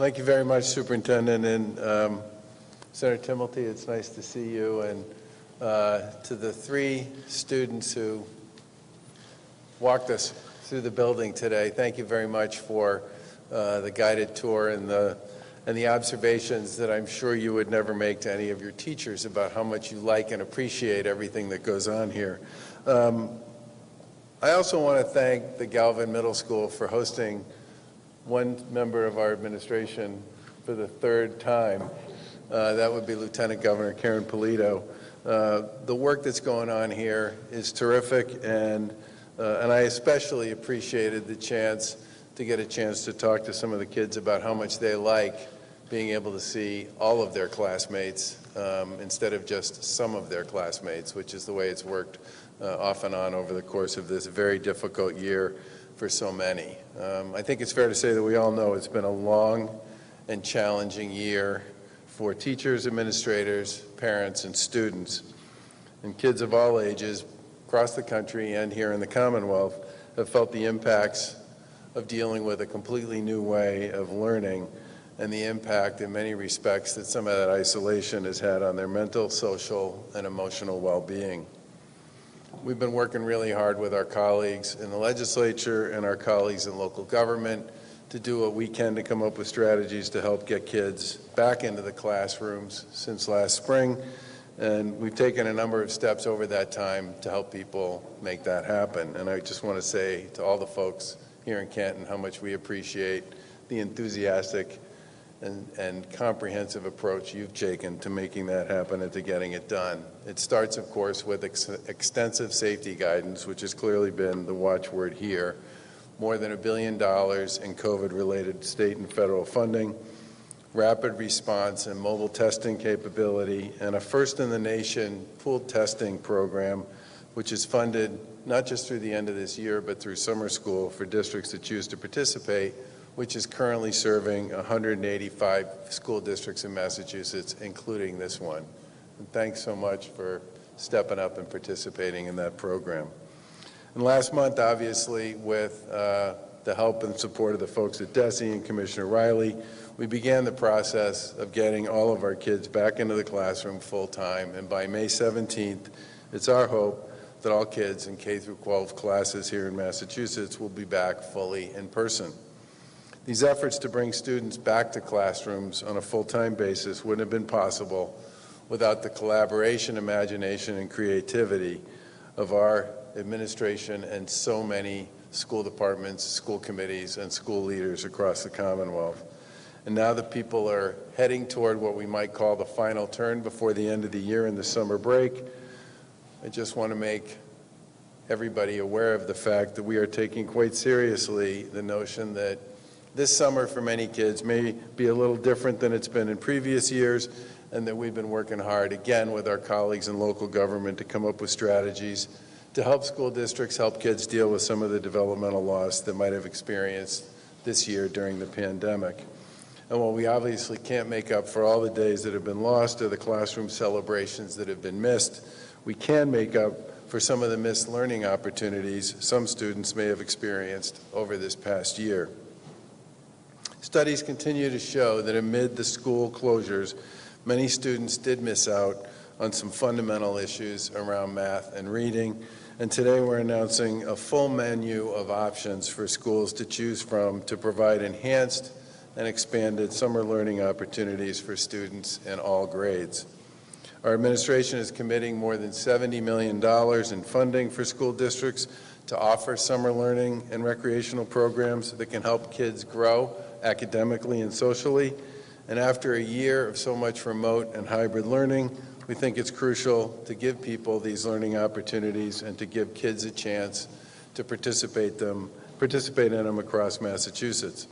Thank you very much, Superintendent. And Senator Timilty, it's nice to see you. And to the 3 students who walked us through the building today, thank you very much for the guided tour and the observations that I'm sure you would never make to any of your teachers about how much you like and appreciate everything that goes on here. I also want to thank the Galvin Middle School for hosting one member of our administration for the 3rd time. That would be Lieutenant Governor Karyn Polito. The work that's going on here is terrific, and I especially appreciated the chance to get a chance to talk to some of the kids about how much they like being able to see all of their classmates instead of just some of their classmates, which is the way it's worked off and on over the course of this very difficult year for so many. I think it's fair to say that we all know it's been a long and challenging year for teachers, administrators, parents, and students. And kids of all ages across the country and here in the Commonwealth have felt the impacts of dealing with a completely new way of learning and the impact in many respects that some of that isolation has had on their mental, social, and emotional well-being. We've been working really hard with our colleagues in the legislature and our colleagues in local government to do what we can to come up with strategies to help get kids back into the classrooms since last spring. And we've taken a number of steps over that time to help people make that happen. And I just want to say to all the folks here in Canton how much we appreciate the enthusiastic and comprehensive approach you've taken to making that happen and to getting it done. It starts, of course, with extensive safety guidance, which has clearly been the watchword here. More than $1 billion in COVID-related state and federal funding, rapid response and mobile testing capability, and a first-in-the-nation pooled testing program, which is funded not just through the end of this year, but through summer school for districts that choose to participate, which is currently serving 185 school districts in Massachusetts, including this one. And thanks so much for stepping up and participating in that program. And last month, obviously, with the help and support of the folks at DESE and Commissioner Riley, we began the process of getting all of our kids back into the classroom full-time. And by May 17th, it's our hope that all kids in K-12 classes here in Massachusetts will be back fully in person. These efforts to bring students back to classrooms on a full-time basis wouldn't have been possible without the collaboration, imagination, and creativity of our administration and so many school departments, school committees, and school leaders across the Commonwealth. And now that people are heading toward what we might call the final turn before the end of the year in the summer break, I just want to make everybody aware of the fact that we are taking quite seriously the notion that this summer for many kids may be a little different than it's been in previous years, and that we've been working hard again with our colleagues in local government to come up with strategies to help school districts, help kids deal with some of the developmental loss that might have experienced this year during the pandemic. And while we obviously can't make up for all the days that have been lost or the classroom celebrations that have been missed, we can make up for some of the missed learning opportunities some students may have experienced over this past year. Studies continue to show that amid the school closures, many students did miss out on some fundamental issues around math and reading. And today we're announcing a full menu of options for schools to choose from to provide enhanced and expanded summer learning opportunities for students in all grades. Our administration is committing more than $70 million in funding for school districts to offer summer learning and recreational programs that can help kids grow academically and socially. And after a year of so much remote and hybrid learning, we think it's crucial to give people these learning opportunities and to give kids a chance to participate in them across Massachusetts.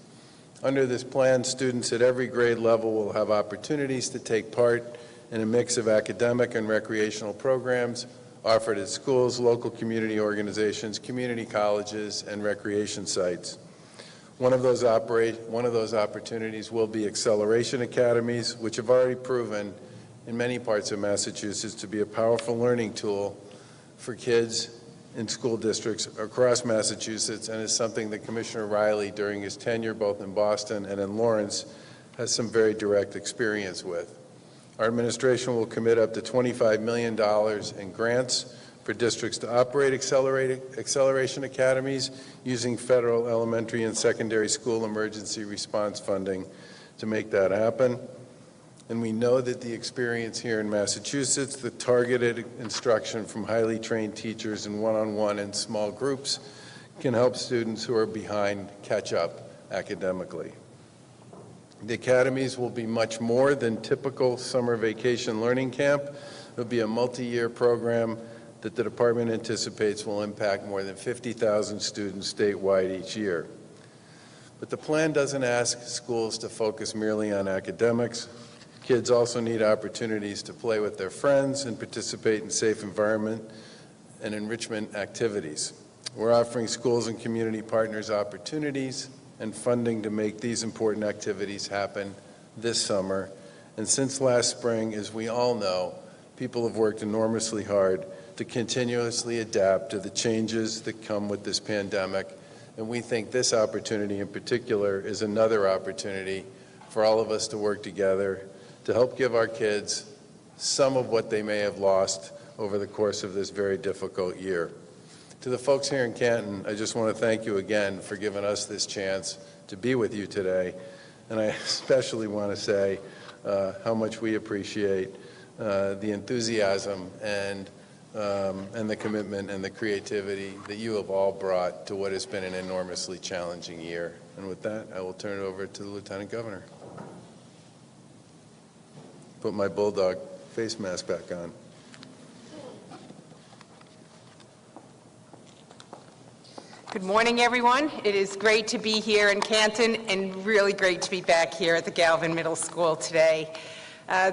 Under this plan, students at every grade level will have opportunities to take part in a mix of academic and recreational programs offered at schools, local community organizations, community colleges, and recreation sites. One of those opportunities will be acceleration academies, which have already proven in many parts of Massachusetts to be a powerful learning tool for kids in school districts across Massachusetts, and is something that Commissioner Riley, during his tenure both in Boston and in Lawrence, has some very direct experience with. Our administration will commit up to $25 million in grants for districts to operate acceleration academies using federal elementary and secondary school emergency response funding to make that happen. And we know that the experience here in Massachusetts, the targeted instruction from highly trained teachers and one-on-one and small groups can help students who are behind catch up academically. The academies will be much more than typical summer vacation learning camp. It'll be a multi-year program that the department anticipates will impact more than 50,000 students statewide each year. But the plan doesn't ask schools to focus merely on academics. Kids also need opportunities to play with their friends and participate in safe environment and enrichment activities. We're offering schools and community partners opportunities and funding to make these important activities happen this summer. And since last spring, as we all know, people have worked enormously hard to continuously adapt to the changes that come with this pandemic. And we think this opportunity in particular is another opportunity for all of us to work together to help give our kids some of what they may have lost over the course of this very difficult year. To the folks here in Canton, I just want to thank you again for giving us this chance to be with you today. And I especially want to say how much we appreciate the enthusiasm and the commitment and the creativity that you have all brought to what has been an enormously challenging year. And with that, I will turn it over to the Lieutenant Governor. Put my bulldog face mask back on. Good morning, everyone. It is great to be here in Canton and really great to be back here at the Galvin Middle School today.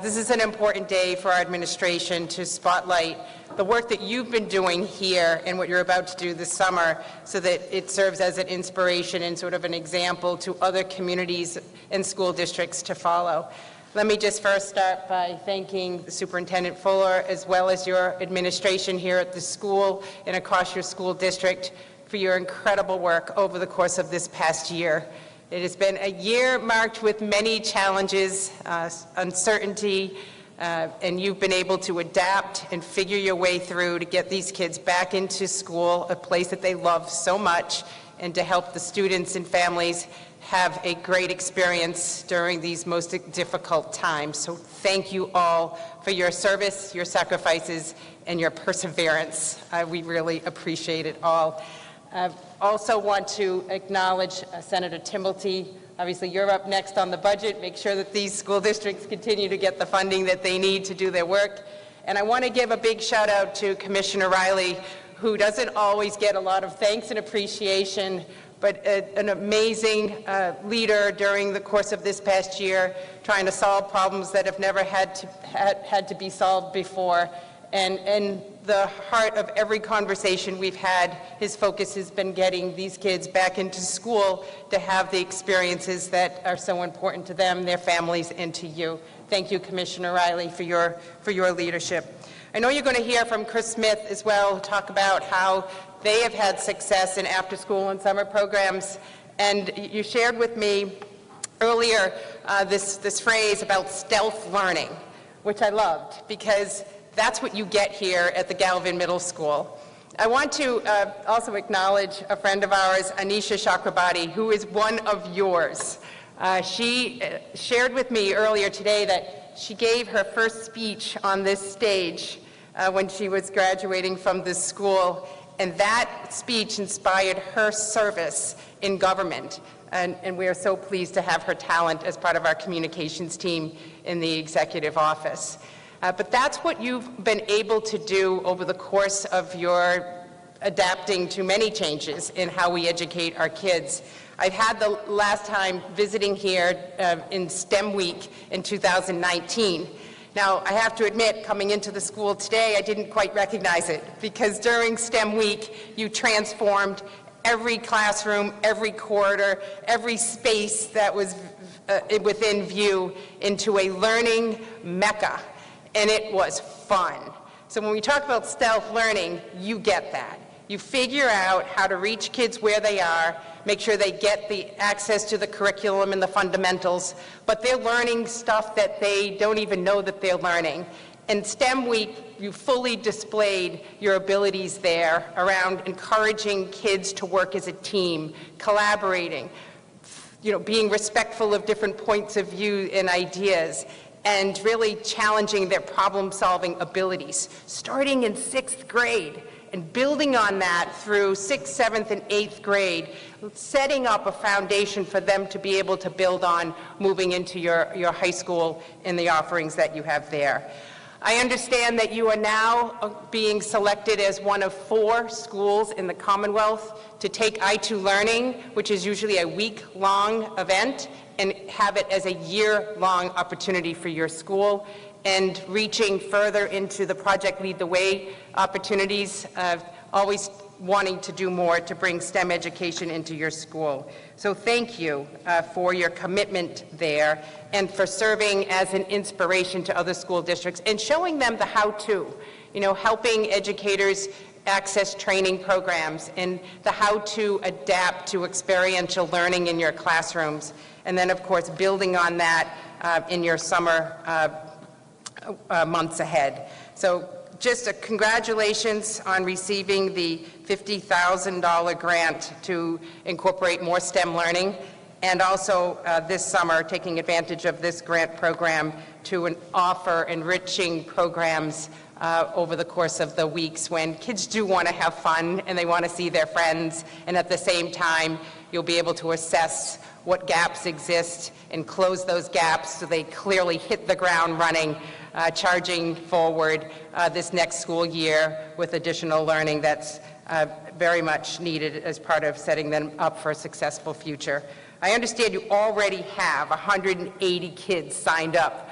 This is an important day for our administration to spotlight the work that you've been doing here and what you're about to do this summer so that it serves as an inspiration and sort of an example to other communities and school districts to follow. Let me just first start by thanking Superintendent Fuller as well as your administration here at the school and across your school district for your incredible work over the course of this past year. It has been a year marked with many challenges, uncertainty, and you've been able to adapt and figure your way through to get these kids back into school, a place that they love so much, and to help the students and families have a great experience during these most difficult times. So thank you all for your service, your sacrifices, and your perseverance. We really appreciate it all. I also want to acknowledge Senator Timilty. Obviously, you're up next on the budget. Make sure that these school districts continue to get the funding that they need to do their work. And I want to give a big shout out to Commissioner Riley, who doesn't always get a lot of thanks and appreciation, but an amazing leader during the course of this past year, trying to solve problems that have never had to be solved before. And the heart of every conversation we've had, his focus has been getting these kids back into school to have the experiences that are so important to them, their families, and to you. Thank you, Commissioner Riley, for your leadership. I know you're going to hear from Chris Smith as well, talk about how they have had success in after-school and summer programs. And you shared with me earlier this phrase about stealth learning, which I loved, because that's what you get here at the Galvin Middle School. I want to also acknowledge a friend of ours, Anisha Chakrabarti, who is one of yours. She shared with me earlier today that she gave her first speech on this stage when she was graduating from this school, and that speech inspired her service in government. And we are so pleased to have her talent as part of our communications team in the executive office. But that's what you've been able to do over the course of your adapting to many changes in how we educate our kids. I've had the last time visiting here in STEM Week in 2019. Now, I have to admit, coming into the school today, I didn't quite recognize it, because during STEM Week, you transformed every classroom, every corridor, every space that was within view into a learning mecca. And it was fun. So when we talk about stealth learning, you get that. You figure out how to reach kids where they are, make sure they get the access to the curriculum and the fundamentals, but they're learning stuff that they don't even know that they're learning. In STEM Week, you fully displayed your abilities there around encouraging kids to work as a team, collaborating, being respectful of different points of view and ideas, and really challenging their problem-solving abilities, starting in 6th grade and building on that through 6th, 7th, and 8th grade, setting up a foundation for them to be able to build on moving into your high school and the offerings that you have there. I understand that you are now being selected as one of 4 schools in the Commonwealth to take I2 Learning, which is usually a week-long event, and have it as a year-long opportunity for your school, and reaching further into the Project Lead the Way opportunities, always wanting to do more to bring STEM education into your school. So thank you for your commitment there and for serving as an inspiration to other school districts and showing them the how-to, helping educators access training programs and the how to adapt to experiential learning in your classrooms. And then, of course, building on that in your summer months ahead. So just congratulations on receiving the $50,000 grant to incorporate more STEM learning, and also this summer taking advantage of this grant program to offer enriching programs over the course of the weeks when kids do want to have fun and they want to see their friends, and at the same time you'll be able to assess what gaps exist and close those gaps so they clearly hit the ground running, charging forward this next school year with additional learning that's very much needed as part of setting them up for a successful future. I understand you already have 180 kids signed up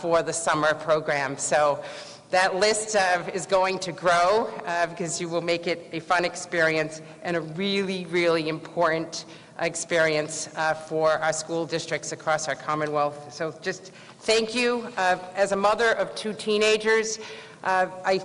for the summer program, so that list is going to grow because you will make it a fun experience and a really, really important experience for our school districts across our Commonwealth. So just thank you. As a mother of 2 teenagers, I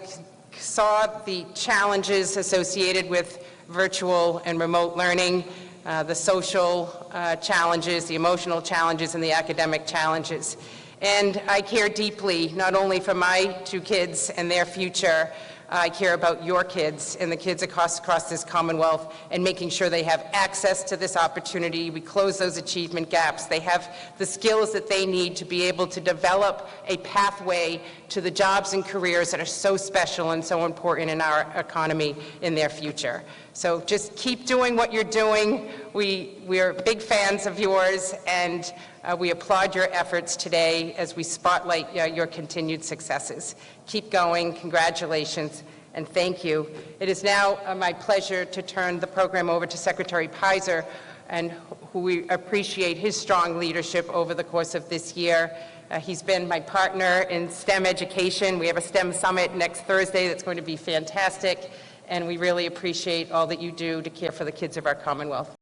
saw the challenges associated with virtual and remote learning, the social challenges, the emotional challenges, and the academic challenges. And I care deeply, not only for my 2 kids and their future, I care about your kids and the kids across this Commonwealth and making sure they have access to this opportunity. We close those achievement gaps. They have the skills that they need to be able to develop a pathway to the jobs and careers that are so special and so important in our economy in their future. So just keep doing what you're doing. We are big fans of yours, and we applaud your efforts today as we spotlight your continued successes. Keep going. Congratulations, and thank you. It is now my pleasure to turn the program over to Secretary Pizer, and who we appreciate his strong leadership over the course of this year. He's been my partner in STEM education. We have a STEM summit next Thursday that's going to be fantastic, and we really appreciate all that you do to care for the kids of our Commonwealth.